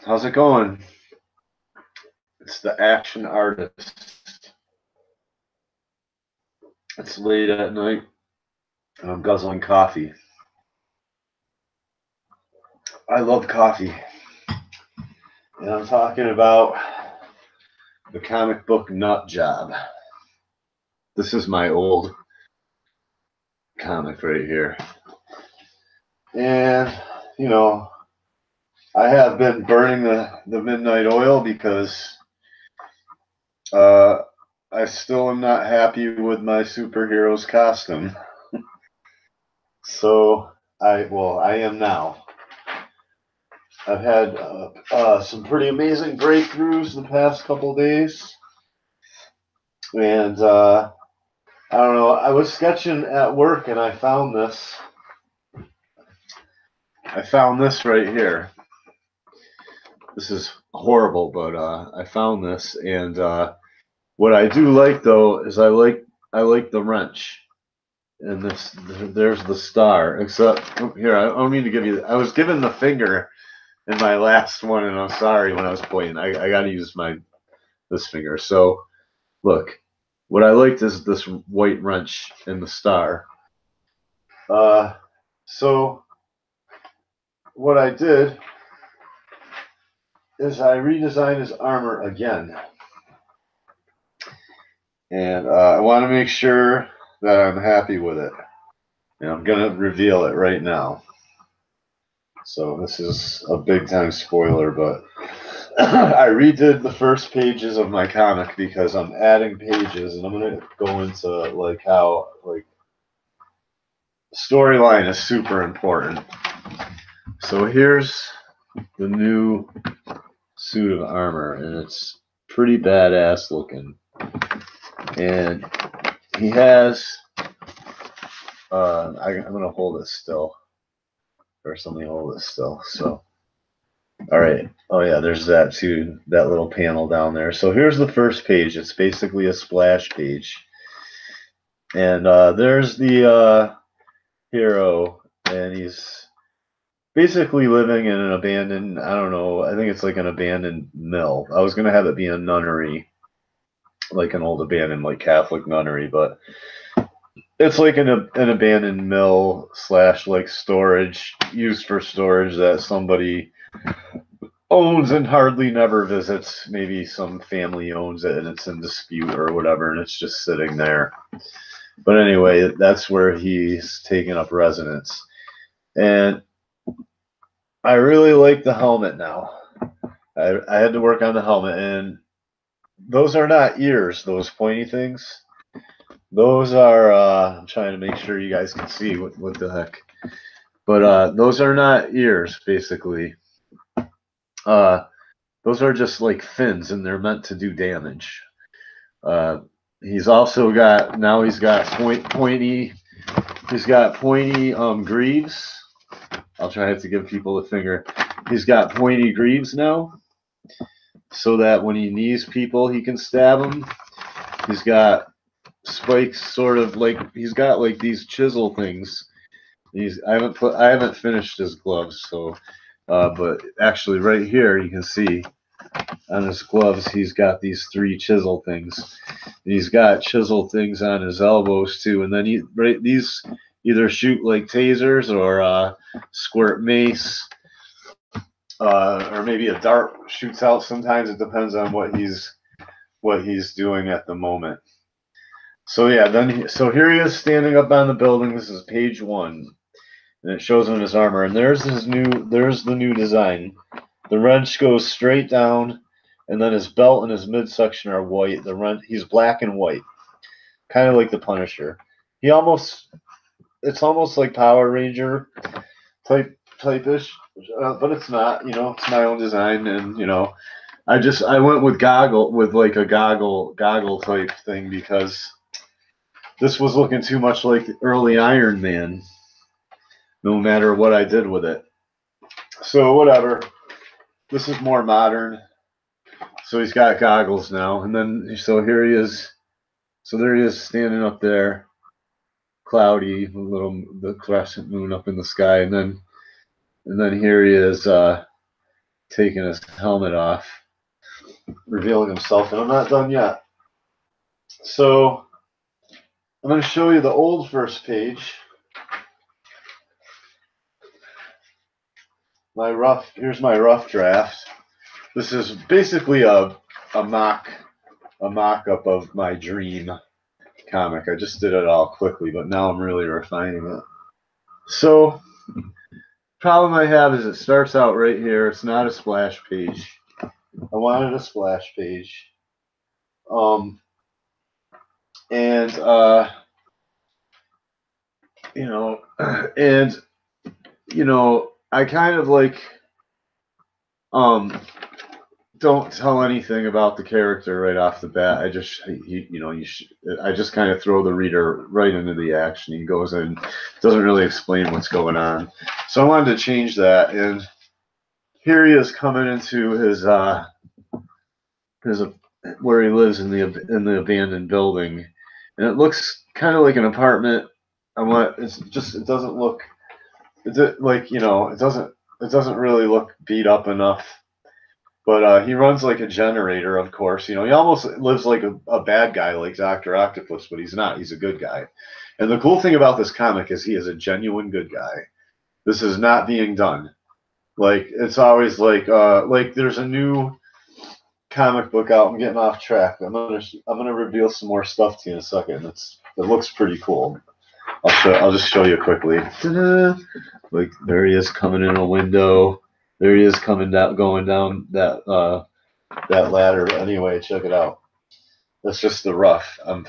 How's it going? It's the action artist. It's late at night and I'm guzzling coffee. I love coffee. And I'm talking about the comic book Nut Job. This is my old comic right here. And, you know, I have been burning the midnight oil because I still am not happy with my superhero's costume. So I am now. I've had some pretty amazing breakthroughs the past couple days, and I don't know. I was sketching at work and I found this. I found this right here. This is horrible, but I found this, and what I do like though is I like the wrench. And there's the star. Except here, I don't mean to give you. I was given the finger in my last one, and I'm sorry when I was pointing. I got to use this finger. So look, what I liked is this white wrench and the star. So what I did is I redesigned his armor again, and I want to make sure that I'm happy with it. And I'm gonna reveal it right now. So this is a big time spoiler, but I redid the first pages of my comic because I'm adding pages, and I'm gonna go into like how like storyline is super important. So here's the new suit of armor, and it's pretty badass looking. And he has I'm gonna hold it still. Or somebody hold it still. So all right. Oh yeah, there's that too, that little panel down there. So here's the first page. It's basically a splash page. And there's the hero, and he's basically living in an abandoned, I don't know, I think it's like an abandoned mill. I was gonna have it be a nunnery, like an old abandoned like Catholic nunnery, but it's like an abandoned mill slash like storage, used for storage that somebody owns and hardly never visits. Maybe some family owns it and it's in dispute or whatever, and it's just sitting there. But anyway, that's where he's taking up residence. And I really like the helmet now. I had to work on the helmet, and those are not ears, those pointy things. Those are, I'm trying to make sure you guys can see what the heck. But those are not ears, basically. Those are just like fins, and they're meant to do damage. He's also got, now he's got pointy greaves. I'll try to give people a finger. He's got pointy greaves now, so that when he knees people, he can stab them. He's got spikes, sort of like he's got like these chisel things. I haven't finished his gloves, so but actually right here you can see on his gloves he's got these 3 chisel things. And he's got chisel things on his elbows too, and then these either shoot like tasers or squirt mace, or maybe a dart shoots out. Sometimes it depends on what he's doing at the moment. So yeah, so here he is standing up on the building. This is page 1, and it shows him his armor. And there's the new design. The wrench goes straight down, and then his belt and his midsection are white. He's black and white, kind of like the Punisher. It's almost like Power Ranger type-ish, but it's not. It's my own design, and I went with a goggle type thing because this was looking too much like the early Iron Man, no matter what I did with it. So whatever. This is more modern. So he's got goggles now, and then so here he is. So there he is standing up there, cloudy, the crescent moon up in the sky, and then here he is taking his helmet off, revealing himself, and I'm not done yet. So I'm going to show you the old first page. Here's my rough draft. This is basically a mock-up of my dream comic. I just did it all quickly, but now I'm really refining it. So, problem I have is it starts out right here. It's not a splash page. I wanted a splash page. I kind of like don't tell anything about the character right off the bat. I just I just kind of throw the reader right into the action. He goes in, doesn't really explain what's going on. So I wanted to change that, and here he is coming into his where he lives in the abandoned building, and it looks kind of like an apartment. It doesn't look it doesn't really look beat up enough. But he runs like a generator, of course. He almost lives like a bad guy, like Dr. Octopus, but he's not. He's a good guy. And the cool thing about this comic is he is a genuine good guy. This is not being done. Like, it's always like there's a new comic book out. I'm getting off track. I'm gonna reveal some more stuff to you in a second. It looks pretty cool. I'll just show you quickly. Ta-da! Like, there he is coming in a window. There he is going down that ladder. Anyway, check it out. That's just the rough. I'm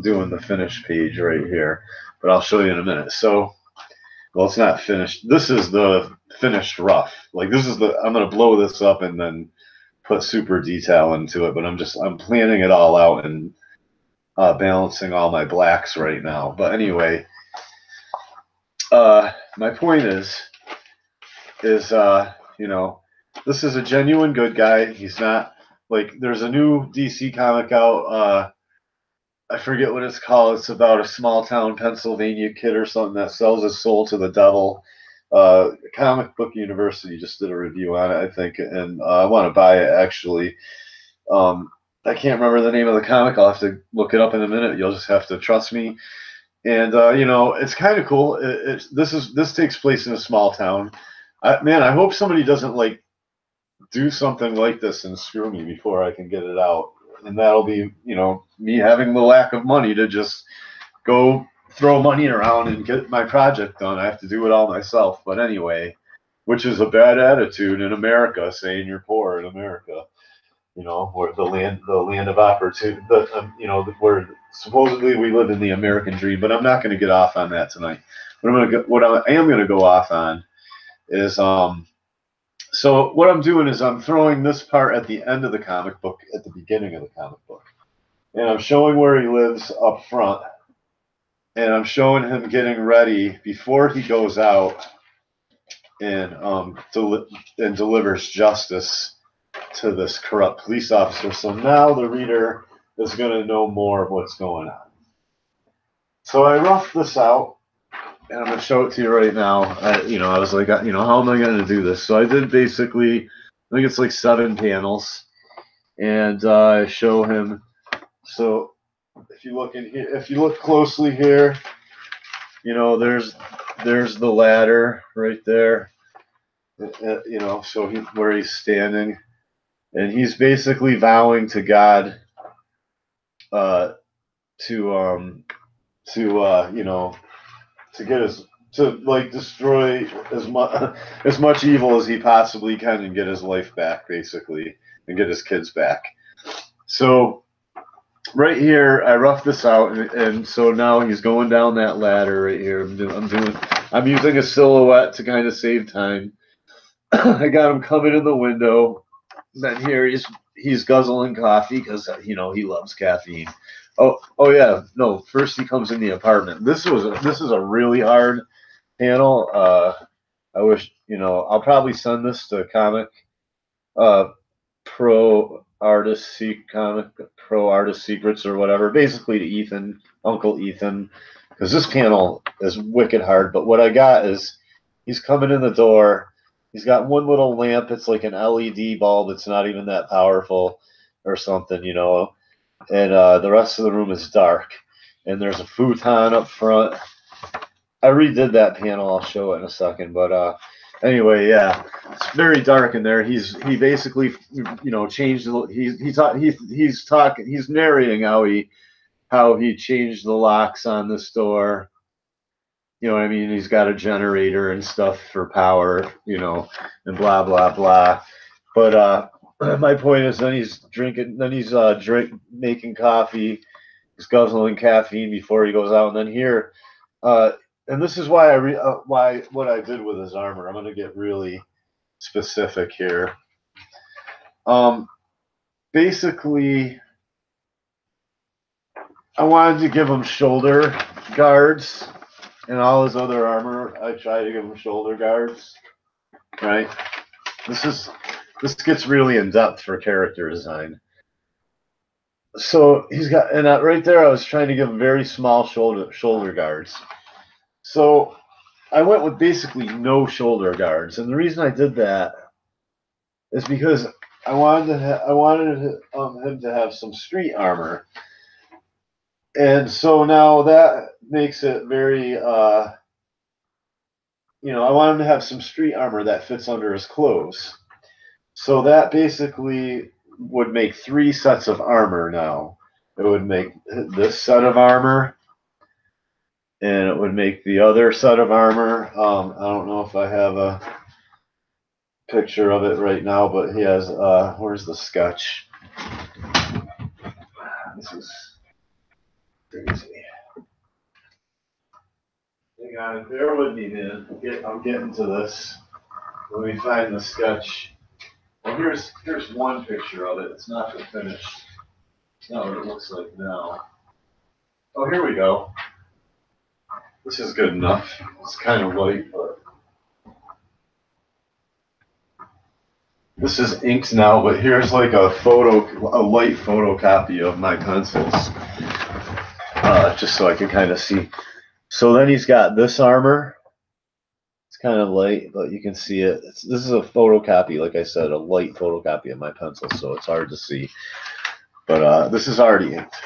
doing the finished page right here, but I'll show you in a minute. So, well, it's not finished. This is the finished rough. Like, I'm gonna blow this up and then put super detail into it. But I'm planning it all out and balancing all my blacks right now. But anyway, my point is this is a genuine good guy. He's not like, there's a new DC comic out. I forget what it's called. It's about a small town Pennsylvania kid or something that sells his soul to the devil. Comic Book University just did a review on it, I think, and I want to buy it actually. I can't remember the name of the comic. I'll have to look it up in a minute. You'll just have to trust me. And it's kind of cool. This takes place in a small town. I hope somebody doesn't like do something like this and screw me before I can get it out. And that'll be, me having the lack of money to just go throw money around and get my project done. I have to do it all myself. But anyway, which is a bad attitude in America, saying you're poor in America. Where the land of opportunity, where supposedly we live in the American dream. But I'm not going to get off on that tonight. What I am going to go off on is so what I'm doing is I'm throwing this part at the end of the comic book, at the beginning of the comic book, and I'm showing where he lives up front, and I'm showing him getting ready before he goes out and delivers justice to this corrupt police officer. So now the reader is going to know more of what's going on. So I roughed this out, and I'm going to show it to you right now. I was like, how am I going to do this? So I did basically, I think it's like 7 panels, and I show him. So if you look in here, if you look closely here, there's the ladder right there. So where he's standing, and he's basically vowing to God to destroy as much evil as he possibly can and get his life back, basically, and get his kids back. So right here, I roughed this out, and so now he's going down that ladder right here. I'm using a silhouette to kind of save time. I got him coming in the window. Then here he's guzzling coffee because he loves caffeine. Oh yeah, no. First he comes in the apartment. This is a really hard panel. I wish I'll probably send this to Comic Pro Artist Secrets or whatever. Basically to Ethan, Uncle Ethan, because this panel is wicked hard. But what I got is he's coming in the door. He's got one little lamp. It's like an LED bulb. It's not even that powerful or something, you know. And the rest of the room is dark. And there's a futon up front. I redid that panel. I'll show it in a second. But anyway, yeah, it's very dark in there. He basically, you know, changed. He's narrating how he changed the locks on this door. You know what I mean? He's got a generator and stuff for power, you know, and blah blah blah. But my point is, then he's making coffee. He's guzzling caffeine before he goes out, and then here, and this is why why what I did with his armor. I'm going to get really specific here. Basically, I wanted to give him shoulder guards. And all his other armor, I try to give him shoulder guards, right? This gets really in depth for character design. So he's got, and right there, I was trying to give him very small shoulder guards. So I went with basically no shoulder guards, and the reason I did that is because I wanted him to have some street armor. And so now that makes it very, you know, I want him to have some street armor that fits under his clothes. So that basically would make 3 sets of armor now. It would make this set of armor, and it would make the other set of armor. I don't know if I have a picture of it right now, but he has, where's the sketch? This is crazy. Hang on, bear with me, man. I'm getting to this. Let me find the sketch. Well, here's one picture of it. It's not the finished. It's not what it looks like now. Oh, here we go. This is good enough. It's kind of light, but this is inked now. But here's like a light photocopy of my pencils, just so I can kind of see. So then he's got this armor. It's kind of light, but you can see it. This is a photocopy, like I said, a light photocopy of my pencil, so it's hard to see. But this is already inked.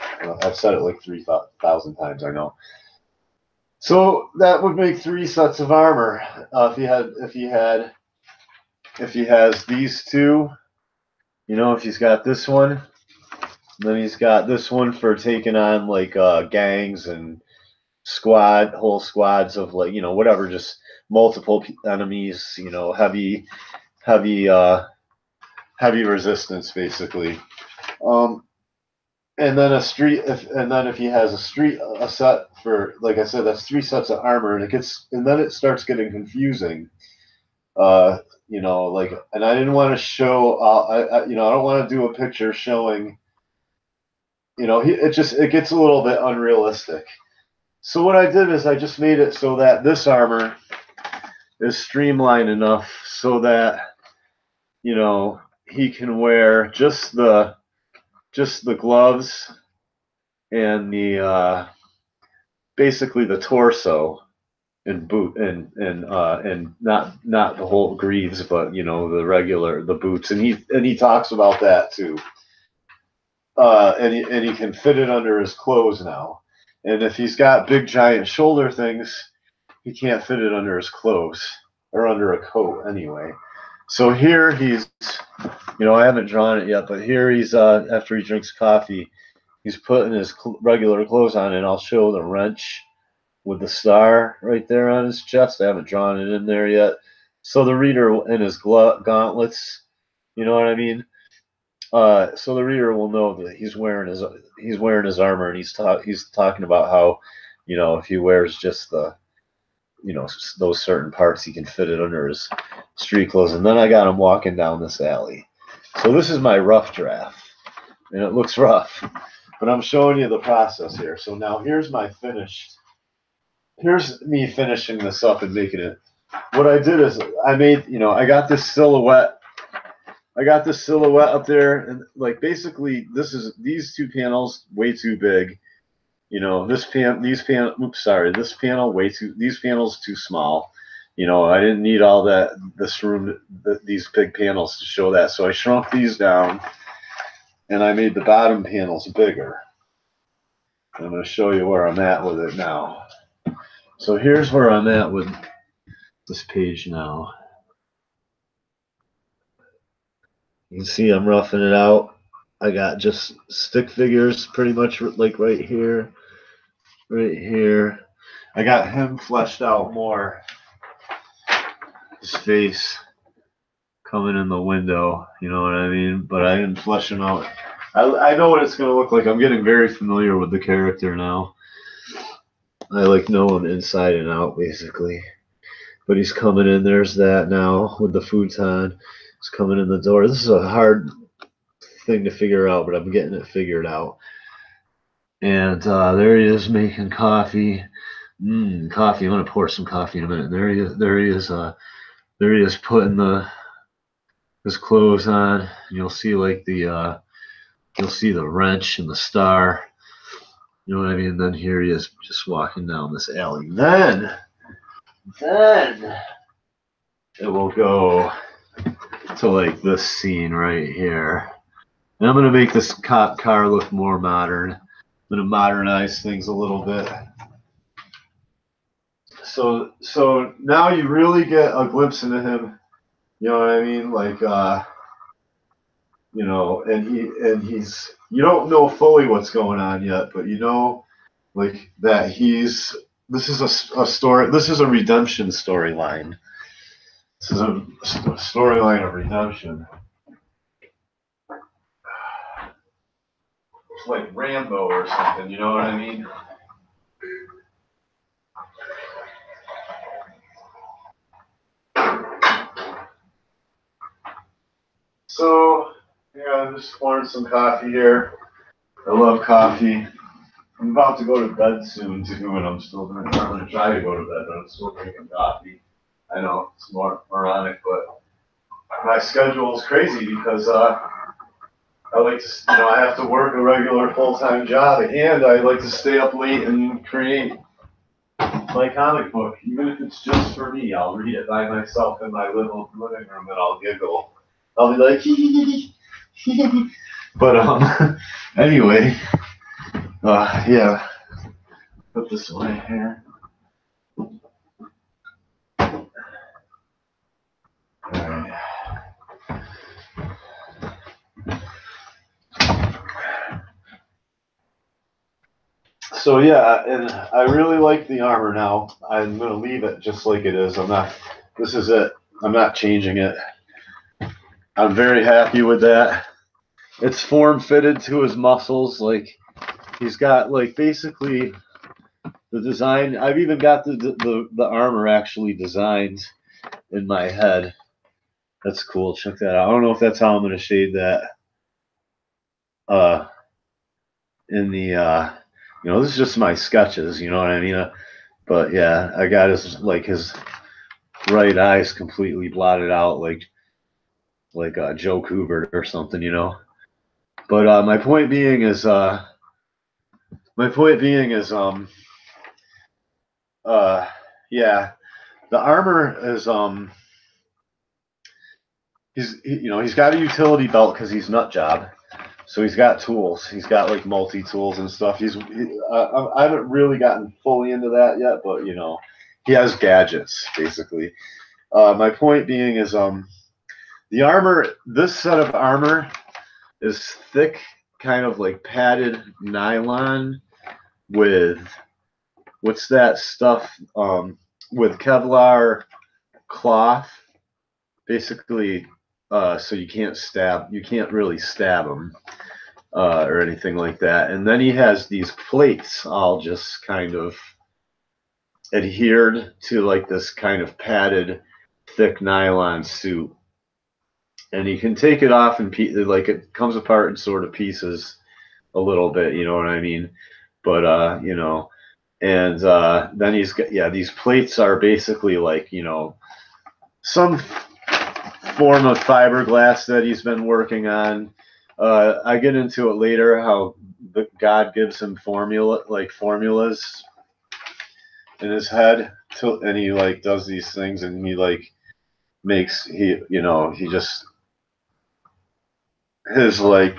I've said it like 3,000 times, I know. So that would make 3 sets of armor. If he has these 2, you know, if he's got this one, then he's got this one for taking on like gangs and whole squads of, like, you know, whatever, just multiple enemies, you know, heavy resistance basically. And then if he has a set for, like I said, that's 3 sets of armor, and then it starts getting confusing. You know, like, and I didn't want to show, you know, I don't want to do a picture showing, you know, it gets a little bit unrealistic. So what I did is I just made it so that this armor is streamlined enough so that, you know, he can wear just the gloves and the basically the torso and boot and not the whole greaves, but, you know, the boots, and he talks about that too. And he can fit it under his clothes now. And if he's got big giant shoulder things, he can't fit it under his clothes or under a coat anyway. So here he's, you know, I haven't drawn it yet, but here he's after he drinks coffee, he's putting his regular clothes on, and I'll show the wrench with the star right there on his chest. I haven't drawn it in there yet. So the reader in his gauntlets, you know what I mean? So the reader will know that he's wearing his armor, and he's talking about how, you know, if he wears just the, you know, those certain parts, he can fit it under his street clothes. And then I got him walking down this alley. So this is my rough draft, and it looks rough, but I'm showing you the process here. So now here's me finishing this up and making it. What I did is I made, you know, I got this silhouette up there, and like basically these 2 panels way too big. You know, these panels way too, these panels too small. You know, I didn't need all that, this room, these big panels to show that. So I shrunk these down and I made the bottom panels bigger. I'm going to show you where I'm at with it now. So here's where I'm at with this page now. You can see I'm roughing it out. I got just stick figures pretty much like right here, right here. I got him fleshed out more. His face coming in the window, you know what I mean? But I didn't flesh him out. I know what it's going to look like. I'm getting very familiar with the character now. I like know him inside and out, basically. But he's coming in. There's that now with the futon. He's coming in the door. This is a hard thing to figure out, but I'm getting it figured out. And there he is making coffee. Coffee. I'm gonna pour some coffee in a minute. There he is. There he is. There he is putting his clothes on. You'll see like the you'll see the wrench and the star. You know what I mean? And then here he is just walking down this alley. Then it will go to like this scene right here. And I'm going to make this cop car look more modern. I'm going to modernize things a little bit. So now you really get a glimpse into him. You know what I mean? Like, you know, and he's, you don't know fully what's going on yet, but you know, like that this is a story, this is a redemption storyline. This is a storyline of redemption. It's like Rambo or something, you know what I mean? So, yeah, I'm just pouring some coffee here. I love coffee. I'm about to go to bed soon too, and I'm gonna try to go to bed, but I'm still drinking coffee. I know it's more moronic, but my schedule is crazy because I like to, you know, I have to work a regular full-time job, and I like to stay up late and create my comic book, even if it's just for me. I'll read it by myself in my little living room, and I'll giggle. I'll be like, hee hee hee. But anyway, yeah. Put this away here. Alright. So yeah, and I really like the armor now. I'm gonna leave it just like it is. This is it. I'm not changing it. I'm very happy with that. It's form fitted to his muscles. Like he's got like basically the design. I've even got the armor actually designed in my head. That's cool. Check that out. I don't know if that's how I'm gonna shade that. In the you know, this is just my sketches. You know what I mean? But yeah, I got his right eye's completely blotted out, like Joe Kubert or something, you know. But my point being is yeah, the armor is he's got a utility belt because he's nut job, so he's got tools. He's got like multi tools and stuff. I haven't really gotten fully into that yet, but you know, he has gadgets basically. My point being is the armor. This set of armor is thick, kind of like padded nylon with what's that stuff with Kevlar cloth, basically, so you can't really stab him or anything like that. And then he has these plates all just kind of adhered to like this kind of padded thick nylon suit. And you can take it off and like it comes apart in sort of pieces a little bit, you know what I mean? But you know, and then he's got, yeah, these plates are basically like, you know, some form of fiberglass that he's been working on. I get into it later how God gives him formulas in his head, and he like does these things, and he like makes he just his like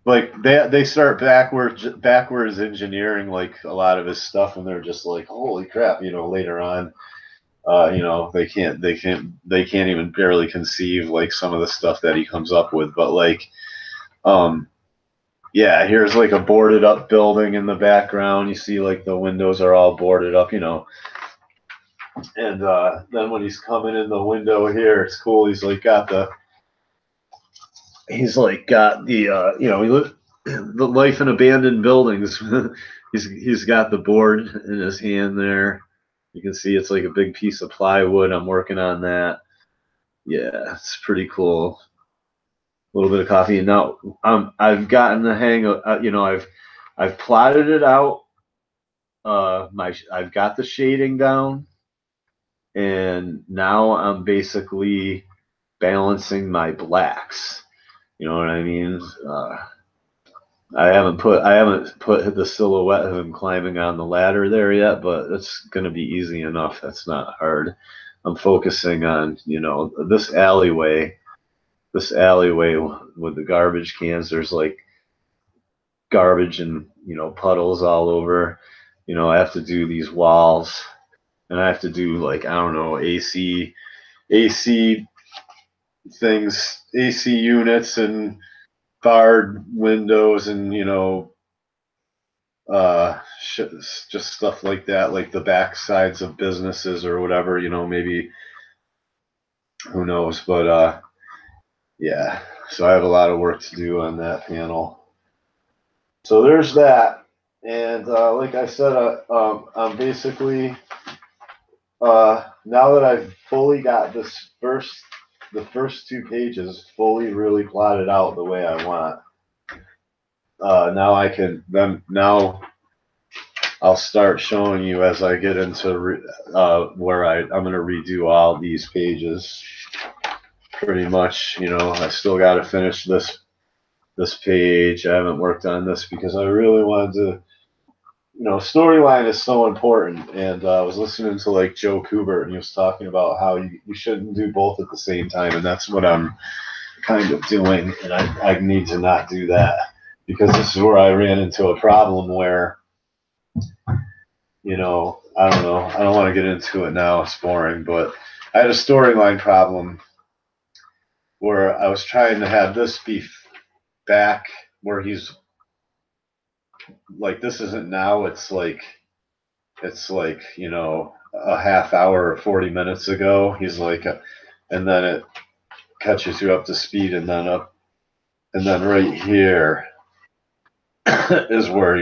they start backwards engineering like a lot of his stuff, and they're just like, holy crap, later on, they can't even barely conceive like some of the stuff that he comes up with. But like, yeah, here's like a boarded up building in the background. You see like the windows are all boarded up, and then when he's coming in the window here, it's cool. He's like got the the life in abandoned buildings. he's got the board in his hand there. You can see it's like a big piece of plywood. I'm working on that. Yeah, it's pretty cool. A little bit of coffee. And now I've gotten the hang of I've plotted it out. I've got the shading down, and now I'm basically balancing my blacks. You know what I mean? I haven't put the silhouette of him climbing on the ladder there yet, but it's going to be easy enough. That's not hard. I'm focusing on this alleyway. This alleyway with the garbage cans. There's like garbage and puddles all over. I have to do these walls, and I have to do like I don't know AC things, AC units and barred windows, and just stuff like that, like the back sides of businesses or whatever. Maybe who knows, but yeah. So I have a lot of work to do on that panel. So there's that, and like I said, I'm basically now that I've fully got the first 2 pages fully really plotted out the way I want. Now I'll start showing you as I get into where I'm going to redo all these pages. Pretty much, I still got to finish this page. I haven't worked on this because I really wanted to. Storyline is so important, and I was listening to like Joe Kubert, and he was talking about how you shouldn't do both at the same time, and that's what I'm kind of doing, and I need to not do that, because this is where I ran into a problem where, I don't know, I don't want to get into it now, it's boring, but I had a storyline problem where I was trying to have this be back where he's like, this isn't now, it's like a half hour or 40 minutes ago. He's like, and then it catches you up to speed, and then right here is where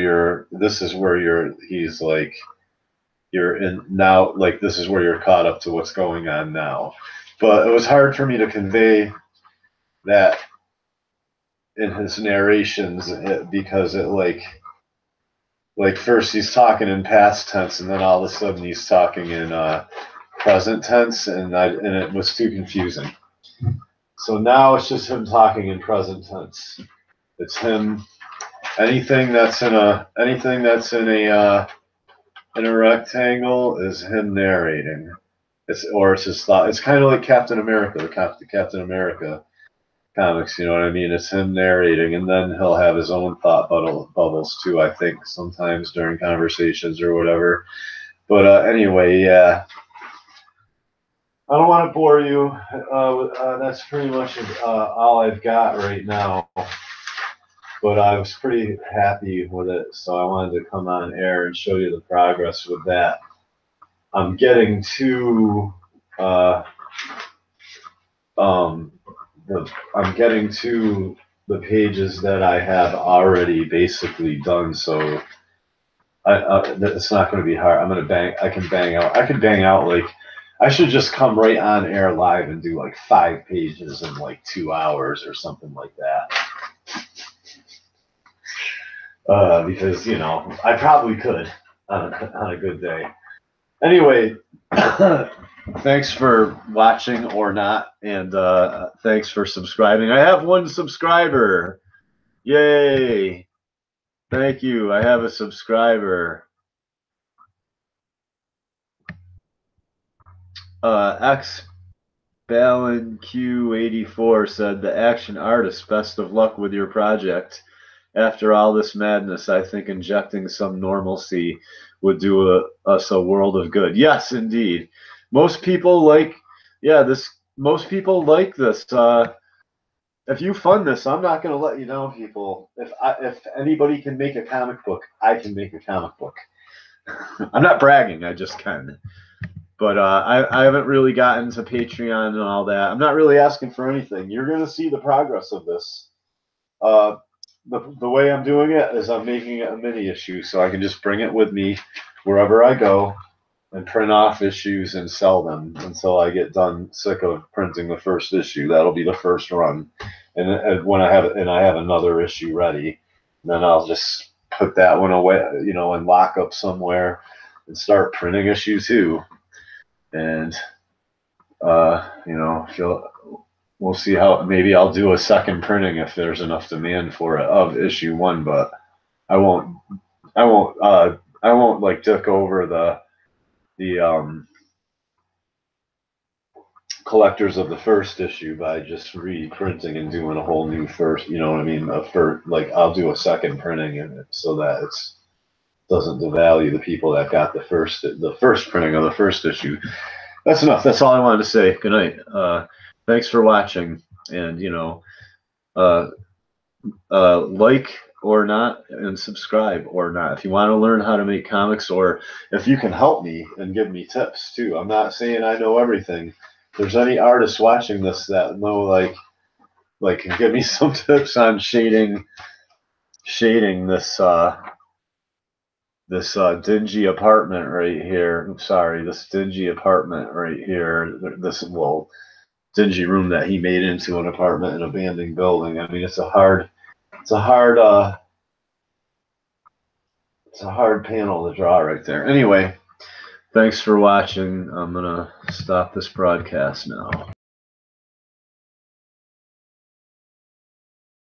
he's like, you're in now, like this is where you're caught up to what's going on now. But it was hard for me to convey that in his narrations, because it like first he's talking in past tense, and then all of a sudden he's talking in present tense, and it was too confusing. So now it's just him talking in present tense. It's him. Anything that's in a rectangle is him narrating. It's his thought. It's kind of like Captain America, the Captain America comics. You know what I mean? It's him narrating, and then he'll have his own thought bubbles too, I think, sometimes during conversations or whatever. But anyway, yeah. I don't want to bore you. That's pretty much all I've got right now. But I was pretty happy with it, so I wanted to come on air and show you the progress with that. I'm getting to the pages that I have already basically done, so it's not going to be hard. I can bang out like, I should just come right on air live and do like 5 pages in like 2 hours or something like that. Because I probably could on a good day. Anyway, thanks for watching or not, and thanks for subscribing. I have 1 subscriber. Yay! Thank you. I have a subscriber. X Balin Q84 said, the action artist, best of luck with your project. After all this madness, I think injecting some normalcy would do us a world of good. Yes, indeed. Most people like, yeah, this. Most people like this. If you fund this, I'm not going to let you down, people. If anybody can make a comic book, I can make a comic book. I'm not bragging. I just can. But I haven't really gotten to Patreon and all that. I'm not really asking for anything. You're going to see the progress of this. The way I'm doing it is I'm making it a mini issue, so I can just bring it with me wherever I go and print off issues and sell them until I get done sick of printing the first issue. That'll be the first run, and when I have another issue ready, then I'll just put that one away, and lock up somewhere and start printing issue 2. And we'll see how. Maybe I'll do a second printing if there's enough demand for it of issue 1, but I won't like dick over the collectors of the first issue by just reprinting and doing a whole new first. You know what I mean? I'll do a second printing in it so that it doesn't devalue the people that got the first printing of the first issue. That's enough. That's all I wanted to say. Good night. Thanks for watching, and like or not, and subscribe or not. If you want to learn how to make comics, or if you can help me and give me tips too. I'm not saying I know everything. If there's any artists watching this that know, like can give me some tips on shading this dingy apartment right here. I'm sorry, this dingy apartment right here. This dingy room that he made into an apartment in an abandoned building. I mean, it's a hard panel to draw right there. Anyway, thanks for watching. I'm gonna stop this broadcast now.